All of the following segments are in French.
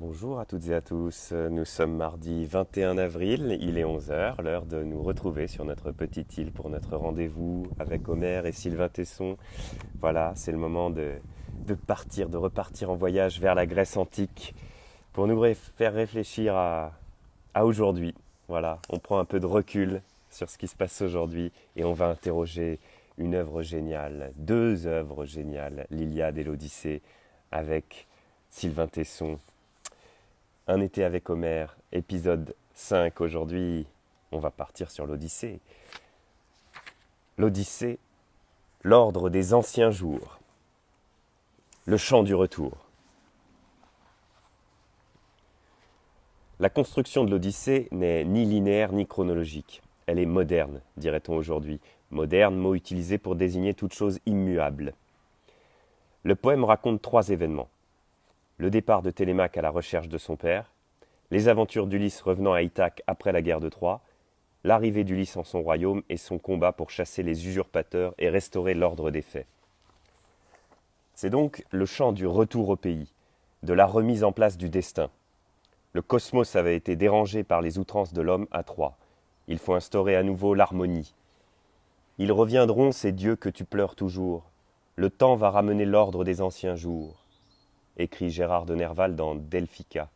Bonjour à toutes et à tous, nous sommes mardi 21 avril, il est 11 heures, l'heure de nous retrouver sur notre petite île pour notre rendez-vous avec Omer et Sylvain Tesson. Voilà, c'est le moment de partir, de repartir en voyage vers la Grèce antique pour nous faire réfléchir à aujourd'hui. Voilà, on prend un peu de recul sur ce qui se passe aujourd'hui et on va interroger une œuvre géniale, deux œuvres géniales, l'Iliade et l'Odyssée avec Sylvain Tesson. Un été avec Homère, épisode 5. Aujourd'hui, on va partir sur l'Odyssée. L'Odyssée, l'ordre des anciens jours. Le chant du retour. La construction de l'Odyssée n'est ni linéaire ni chronologique. Elle est moderne, dirait-on aujourd'hui. Moderne, mot utilisé pour désigner toute chose immuable. Le poème raconte trois événements. Le départ de Télémaque à la recherche de son père, les aventures d'Ulysse revenant à Ithaque après la guerre de Troie, l'arrivée d'Ulysse en son royaume et son combat pour chasser les usurpateurs et restaurer l'ordre des faits. C'est donc le chant du retour au pays, de la remise en place du destin. Le cosmos avait été dérangé par les outrances de l'homme à Troie. Il faut instaurer à nouveau l'harmonie. Ils reviendront, ces dieux que tu pleures toujours. Le temps va ramener l'ordre des anciens jours, écrit Gérard de Nerval dans Delphica.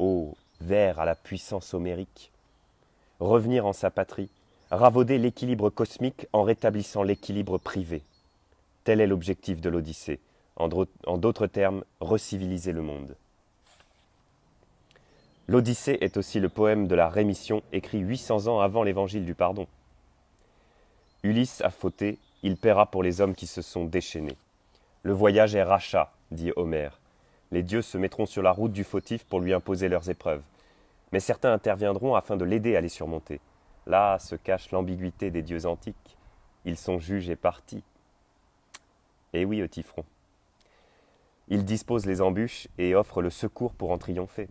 Ô vers à la puissance homérique, revenir en sa patrie, ravauder l'équilibre cosmique en rétablissant l'équilibre privé. Tel est l'objectif de l'Odyssée. En d'autres termes, reciviliser le monde. L'Odyssée est aussi le poème de la rémission écrit 800 ans avant l'évangile du pardon. Ulysse a fauté, il paiera pour les hommes qui se sont déchaînés. Le voyage est rachat, dit Homère. Les dieux se mettront sur la route du fautif pour lui imposer leurs épreuves. Mais certains interviendront afin de l'aider à les surmonter. Là se cache l'ambiguïté des dieux antiques. Ils sont juges et partis. Eh oui, Eutyphron. Ils disposent les embûches et offrent le secours pour en triompher.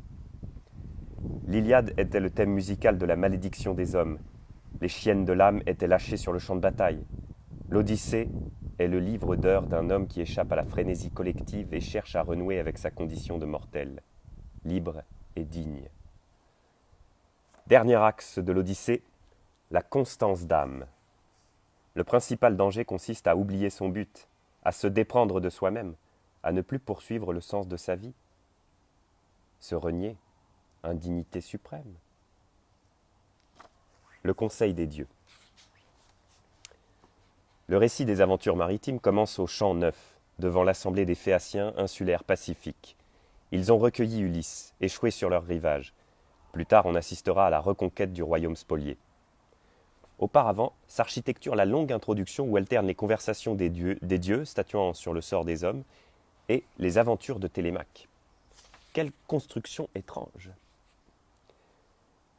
L'Iliade était le thème musical de la malédiction des hommes. Les chiennes de l'âme étaient lâchées sur le champ de bataille. L'Odyssée est le livre d'heures d'un homme qui échappe à la frénésie collective et cherche à renouer avec sa condition de mortel, libre et digne. Dernier axe de l'Odyssée, la constance d'âme. Le principal danger consiste à oublier son but, à se déprendre de soi-même, à ne plus poursuivre le sens de sa vie. Se renier, indignité suprême. Le conseil des dieux. Le récit des aventures maritimes commence au champ neuf, devant l'assemblée des Phéaciens insulaires pacifiques. Ils ont recueilli Ulysse, échoué sur leur rivage. Plus tard, on assistera à la reconquête du royaume spolié. Auparavant, s'architecture la longue introduction où alternent les conversations des dieux statuant sur le sort des hommes et les aventures de Télémaque. Quelle construction étrange!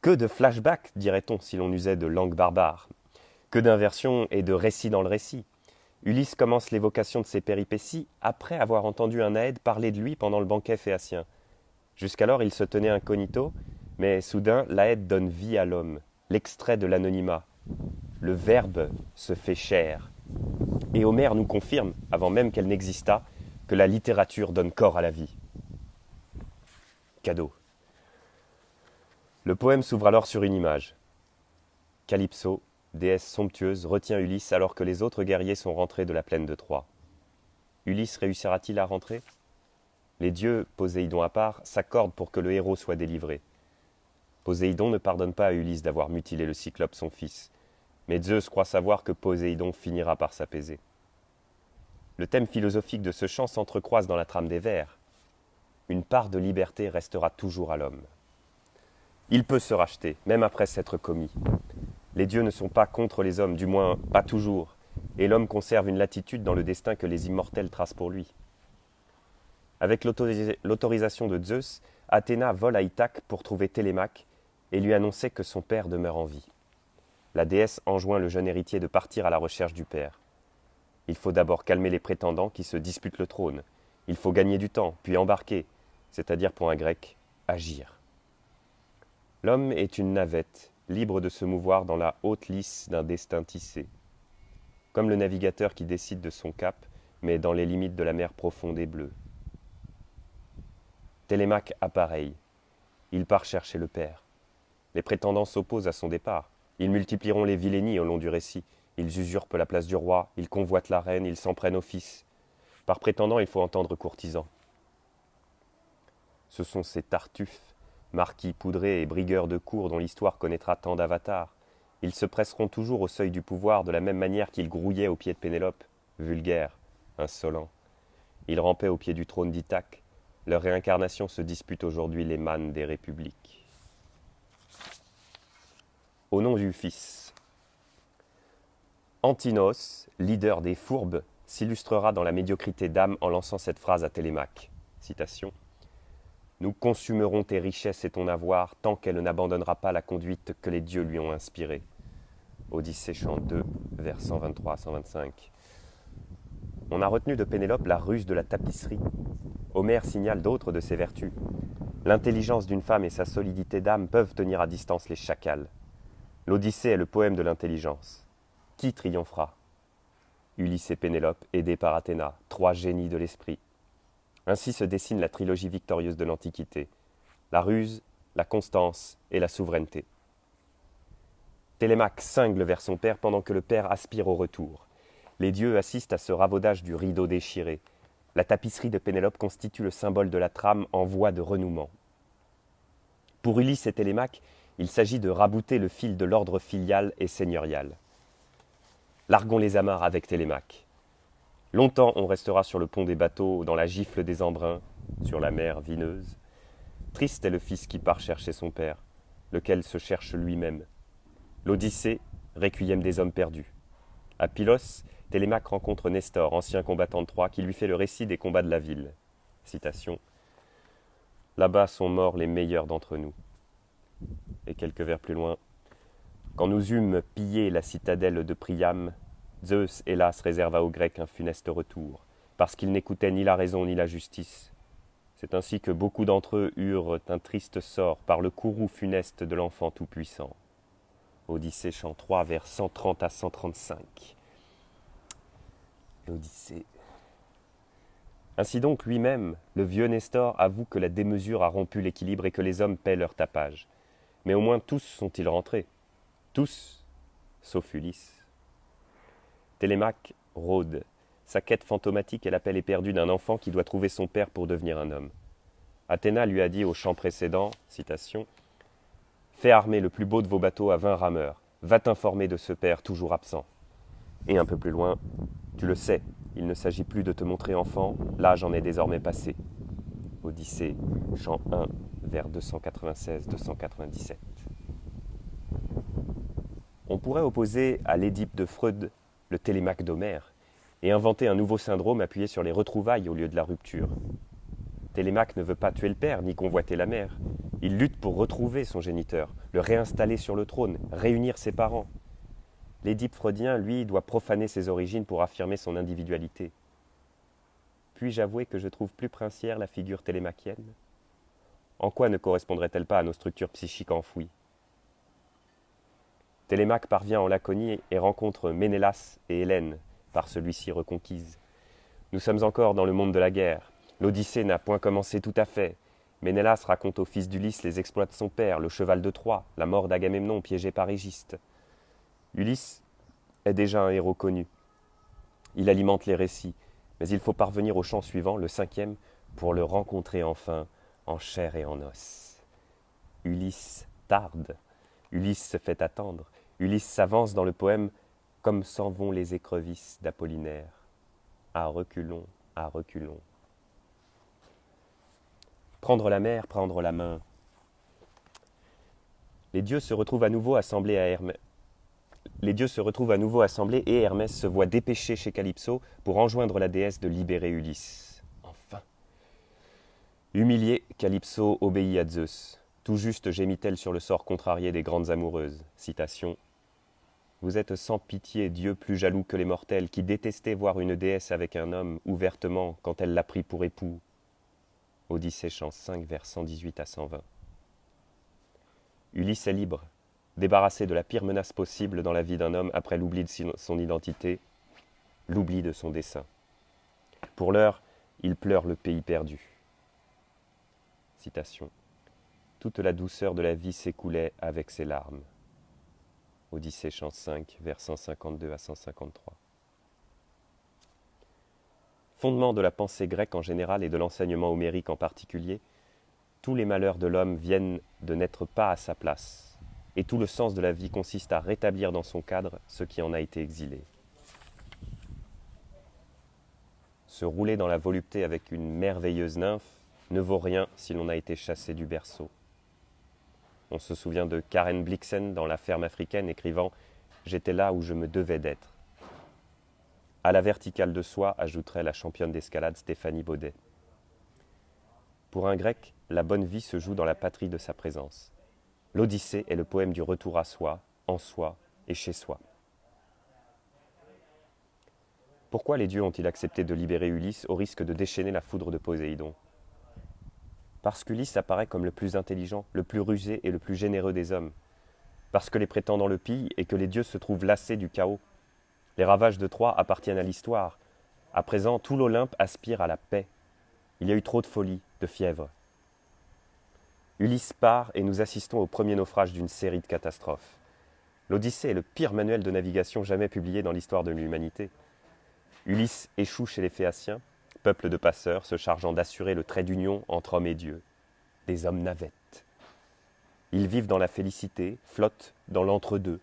Que de flashbacks, dirait-on, si l'on usait de langue barbare. Que d'inversions et de récits dans le récit. Ulysse commence l'évocation de ses péripéties après avoir entendu un Aède parler de lui pendant le banquet phéacien. Jusqu'alors, il se tenait incognito, mais soudain, l'Aède donne vie à l'homme, l'extrait de l'anonymat. Le Verbe se fait chair. Et Homère nous confirme, avant même qu'elle n'existât, que la littérature donne corps à la vie. Cadeau. Le poème s'ouvre alors sur une image. Calypso, déesse somptueuse, retient Ulysse alors que les autres guerriers sont rentrés de la plaine de Troie. Ulysse réussira-t-il à rentrer? Les dieux, Poséidon à part, s'accordent pour que le héros soit délivré. Poséidon ne pardonne pas à Ulysse d'avoir mutilé le Cyclope son fils, mais Zeus croit savoir que Poséidon finira par s'apaiser. Le thème philosophique de ce chant s'entrecroise dans la trame des vers. Une part de liberté restera toujours à l'homme. Il peut se racheter, même après s'être commis. Les dieux ne sont pas contre les hommes, du moins pas toujours, et l'homme conserve une latitude dans le destin que les immortels tracent pour lui. Avec l'autorisation de Zeus, Athéna vole à Ithaque pour trouver Télémaque et lui annoncer que son père demeure en vie. La déesse enjoint le jeune héritier de partir à la recherche du père. Il faut d'abord calmer les prétendants qui se disputent le trône. Il faut gagner du temps, puis embarquer, c'est-à-dire pour un grec, agir. L'homme est une navette, libre de se mouvoir dans la haute lisse d'un destin tissé. Comme le navigateur qui décide de son cap, mais dans les limites de la mer profonde et bleue. Télémaque appareille. Il part chercher le père. Les prétendants s'opposent à son départ. Ils multiplieront les vilainies au long du récit. Ils usurpent la place du roi, ils convoitent la reine, ils s'en prennent au fils. Par prétendant, il faut entendre courtisans. Ce sont ces tartuffes, marquis poudrés et brigueurs de cour dont l'histoire connaîtra tant d'avatars. Ils se presseront toujours au seuil du pouvoir de la même manière qu'ils grouillaient au pied de Pénélope, vulgaires, insolents. Ils rampaient au pied du trône d'Ithaque. Leur réincarnation se dispute aujourd'hui les mânes des républiques. Au nom du Fils. Antinos, leader des fourbes, s'illustrera dans la médiocrité d'âme en lançant cette phrase à Télémaque. Citation. « Nous consumerons tes richesses et ton avoir tant qu'elle n'abandonnera pas la conduite que les dieux lui ont inspirée. » Odyssée chant 2, vers 123 à 125. On a retenu de Pénélope la ruse de la tapisserie. Homère signale d'autres de ses vertus. L'intelligence d'une femme et sa solidité d'âme peuvent tenir à distance les chacals. L'Odyssée est le poème de l'intelligence. Qui triomphera? Ulysse et Pénélope, aidés par Athéna, trois génies de l'esprit. Ainsi se dessine la trilogie victorieuse de l'Antiquité. La ruse, la constance et la souveraineté. Télémaque cingle vers son père pendant que le père aspire au retour. Les dieux assistent à ce ravaudage du rideau déchiré. La tapisserie de Pénélope constitue le symbole de la trame en voie de renouement. Pour Ulysse et Télémaque, il s'agit de rabouter le fil de l'ordre filial et seigneurial. Larguons les amarres avec Télémaque. Longtemps on restera sur le pont des bateaux, dans la gifle des embruns, sur la mer vineuse. Triste est le fils qui part chercher son père, lequel se cherche lui-même. L'Odyssée, requiem des hommes perdus. À Pylos, Télémaque rencontre Nestor, ancien combattant de Troie, qui lui fait le récit des combats de la ville. Citation. « Là-bas sont morts les meilleurs d'entre nous. » Et quelques vers plus loin. « Quand nous eûmes pillé la citadelle de Priam, Zeus, hélas, réserva aux Grecs un funeste retour, parce qu'ils n'écoutaient ni la raison ni la justice. C'est ainsi que beaucoup d'entre eux eurent un triste sort par le courroux funeste de l'enfant tout-puissant. » Odyssée chant 3, vers 130 à 135. L'Odyssée. Ainsi donc, lui-même, le vieux Nestor avoue que la démesure a rompu l'équilibre et que les hommes paient leur tapage. Mais au moins tous sont-ils rentrés. Tous, sauf Ulysse. Télémaque rôde. Sa quête fantomatique est l'appel éperdu d'un enfant qui doit trouver son père pour devenir un homme. Athéna lui a dit au chant précédent, citation, « Fais armer le plus beau de vos bateaux à 20 rameurs. Va t'informer de ce père toujours absent. » Et un peu plus loin, « Tu le sais, il ne s'agit plus de te montrer enfant, l'âge en est désormais passé. » Odyssée, chant 1, vers 296-297. On pourrait opposer à l'Édipe de Freud le Télémaque d'Homère, et inventer un nouveau syndrome appuyé sur les retrouvailles au lieu de la rupture. Télémaque ne veut pas tuer le père, ni convoiter la mère. Il lutte pour retrouver son géniteur, le réinstaller sur le trône, réunir ses parents. L'Édipe freudien, lui, doit profaner ses origines pour affirmer son individualité. Puis-je avouer que je trouve plus princière la figure télémachienne? En quoi ne correspondrait-elle pas à nos structures psychiques enfouies? Télémaque parvient en Laconie et rencontre Ménélas et Hélène, par celui-ci reconquise. Nous sommes encore dans le monde de la guerre. L'Odyssée n'a point commencé tout à fait. Ménélas raconte au fils d'Ulysse les exploits de son père, le cheval de Troie, la mort d'Agamemnon piégé par Égiste. Ulysse est déjà un héros connu. Il alimente les récits, mais il faut parvenir au chant suivant, le 5e, pour le rencontrer enfin en chair et en os. Ulysse tarde. Ulysse se fait attendre. Ulysse s'avance dans le poème comme s'en vont les écrevisses d'Apollinaire. À reculons, à reculons. Prendre la mer, prendre la main. Les dieux se retrouvent à nouveau assemblés et Hermès se voit dépêché chez Calypso pour enjoindre la déesse de libérer Ulysse. Enfin. Humiliée, Calypso obéit à Zeus. Tout juste gémit-elle sur le sort contrarié des grandes amoureuses. Citation. « Vous êtes sans pitié, Dieu plus jaloux que les mortels, qui détestaient voir une déesse avec un homme, ouvertement, quand elle l'a pris pour époux. » Odyssée chant 5, vers 118 à 120. Ulysse est libre, débarrassé de la pire menace possible dans la vie d'un homme après l'oubli de son identité, l'oubli de son dessein. Pour l'heure, il pleure le pays perdu. Citation. Toute la douceur de la vie s'écoulait avec ses larmes. Odyssée chant 5, vers 152 à 153. Fondement de la pensée grecque en général et de l'enseignement homérique en particulier, tous les malheurs de l'homme viennent de n'être pas à sa place, et tout le sens de la vie consiste à rétablir dans son cadre ce qui en a été exilé. Se rouler dans la volupté avec une merveilleuse nymphe ne vaut rien si l'on a été chassé du berceau. On se souvient de Karen Blixen dans La ferme africaine écrivant « J'étais là où je me devais d'être ». À la verticale de soi, ajouterait la championne d'escalade Stéphanie Baudet. Pour un grec, la bonne vie se joue dans la patrie de sa présence. L'Odyssée est le poème du retour à soi, en soi et chez soi. Pourquoi les dieux ont-ils accepté de libérer Ulysse au risque de déchaîner la foudre de Poséidon ? Parce qu'Ulysse apparaît comme le plus intelligent, le plus rusé et le plus généreux des hommes. Parce que les prétendants le pillent et que les dieux se trouvent lassés du chaos. Les ravages de Troie appartiennent à l'histoire. À présent, tout l'Olympe aspire à la paix. Il y a eu trop de folie, de fièvre. Ulysse part et nous assistons au premier naufrage d'une série de catastrophes. L'Odyssée est le pire manuel de navigation jamais publié dans l'histoire de l'humanité. Ulysse échoue chez les Phéaciens, peuple de passeurs se chargeant d'assurer le trait d'union entre hommes et dieux. Des hommes navettes. Ils vivent dans la félicité, flottent dans l'entre-deux.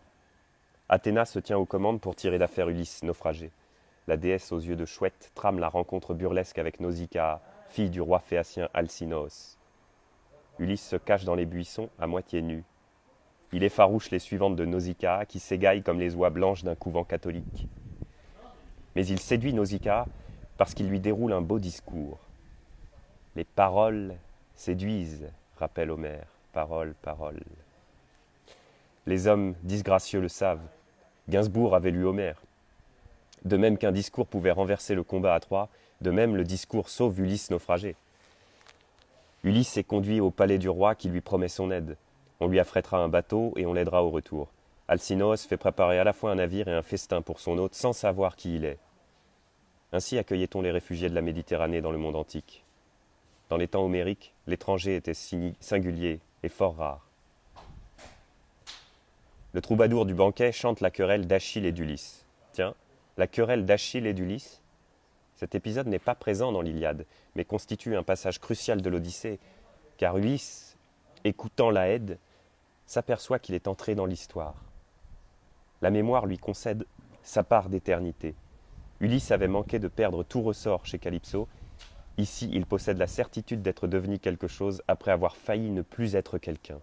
Athéna se tient aux commandes pour tirer d'affaire Ulysse naufragé. La déesse aux yeux de chouette trame la rencontre burlesque avec Nausicaa, fille du roi phéacien Alcinoos. Ulysse se cache dans les buissons, à moitié nu. Il effarouche les suivantes de Nausicaa, qui s'égaillent comme les oies blanches d'un couvent catholique. Mais il séduit Nausicaa parce qu'il lui déroule un beau discours. Les paroles séduisent, rappelle Homère. Paroles, paroles. Les hommes disgracieux le savent. Gainsbourg avait lu Homère. De même qu'un discours pouvait renverser le combat à Troie, de même le discours sauve Ulysse naufragé. Ulysse est conduit au palais du roi qui lui promet son aide. On lui affrètera un bateau et on l'aidera au retour. Alcinoos fait préparer à la fois un navire et un festin pour son hôte sans savoir qui il est. Ainsi accueillait-on les réfugiés de la Méditerranée dans le monde antique. Dans les temps homériques, l'étranger était singulier et fort rare. Le troubadour du banquet chante la querelle d'Achille et d'Ulysse. Tiens, la querelle d'Achille et d'Ulysse ? Cet épisode n'est pas présent dans l'Iliade, mais constitue un passage crucial de l'Odyssée, car Ulysse, écoutant l'Aède, s'aperçoit qu'il est entré dans l'histoire. La mémoire lui concède sa part d'éternité. Ulysse avait manqué de perdre tout ressort chez Calypso. Ici, il possède la certitude d'être devenu quelque chose après avoir failli ne plus être quelqu'un.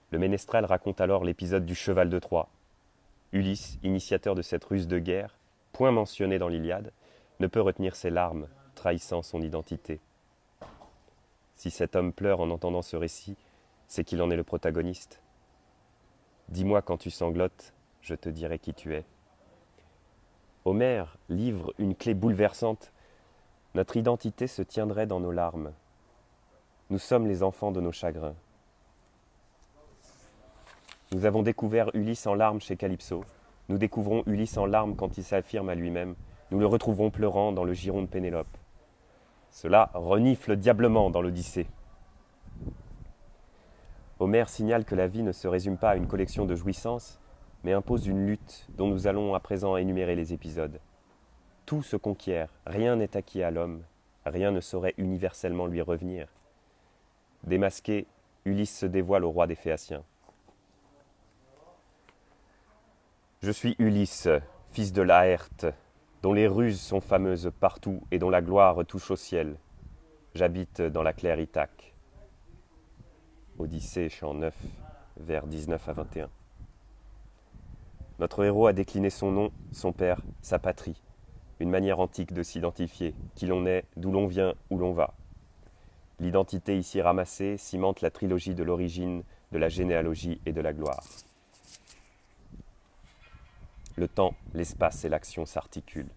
Le ménestrel raconte alors l'épisode du cheval de Troie. Ulysse, initiateur de cette ruse de guerre, point mentionné dans l'Iliade, ne peut retenir ses larmes, trahissant son identité. Si cet homme pleure en entendant ce récit, c'est qu'il en est le protagoniste. Dis-moi quand tu sanglotes, je te dirai qui tu es. Homère livre une clé bouleversante. Notre identité se tiendrait dans nos larmes. Nous sommes les enfants de nos chagrins. Nous avons découvert Ulysse en larmes chez Calypso. Nous découvrons Ulysse en larmes quand il s'affirme à lui-même. Nous le retrouverons pleurant dans le giron de Pénélope. Cela renifle diablement dans l'Odyssée. Homère signale que la vie ne se résume pas à une collection de jouissances, mais impose une lutte dont nous allons à présent énumérer les épisodes. Tout se conquiert, rien n'est acquis à l'homme, rien ne saurait universellement lui revenir. Démasqué, Ulysse se dévoile au roi des Phéaciens. Je suis Ulysse, fils de Laërte, dont les ruses sont fameuses partout et dont la gloire touche au ciel. J'habite dans la claire Ithaque. Odyssée, chant 9, vers 19 à 21. Notre héros a décliné son nom, son père, sa patrie, une manière antique de s'identifier, qui l'on est, d'où l'on vient, où l'on va. L'identité ici ramassée cimente la trilogie de l'origine, de la généalogie et de la gloire. Le temps, l'espace et l'action s'articulent.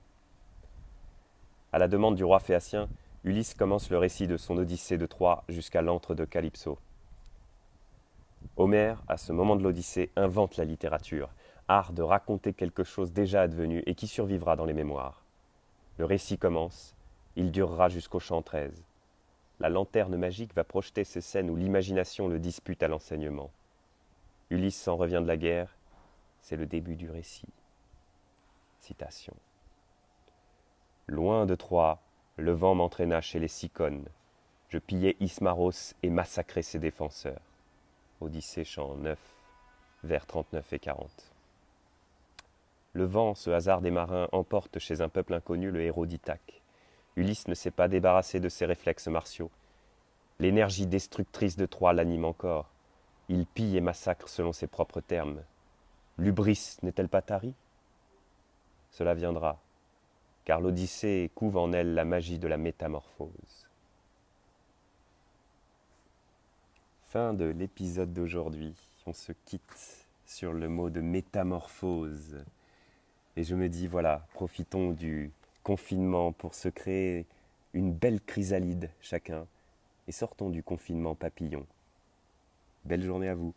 À la demande du roi phéacien, Ulysse commence le récit de son Odyssée de Troie jusqu'à l'antre de Calypso. Homère, à ce moment de l'Odyssée, invente la littérature, art de raconter quelque chose déjà advenu et qui survivra dans les mémoires. Le récit commence, il durera jusqu'au chant 13. La lanterne magique va projeter ces scènes où l'imagination le dispute à l'enseignement. Ulysse s'en revient de la guerre, c'est le début du récit. Citation. Loin de Troie, le vent m'entraîna chez les Cicones. Je pillai Ismaros et massacrai ses défenseurs. Odyssée, chant 9, vers 39 et 40. Le vent, ce hasard des marins, emporte chez un peuple inconnu le héros d'Ithaque. Ulysse ne s'est pas débarrassé de ses réflexes martiaux. L'énergie destructrice de Troie l'anime encore. Il pille et massacre selon ses propres termes. L'Ubris n'est-elle pas tarie? Cela viendra, car l'Odyssée couve en elle la magie de la métamorphose. Fin de l'épisode d'aujourd'hui. On se quitte sur le mot de métamorphose. Et je me dis, voilà, profitons du confinement pour se créer une belle chrysalide chacun et sortons du confinement papillon. Belle journée à vous.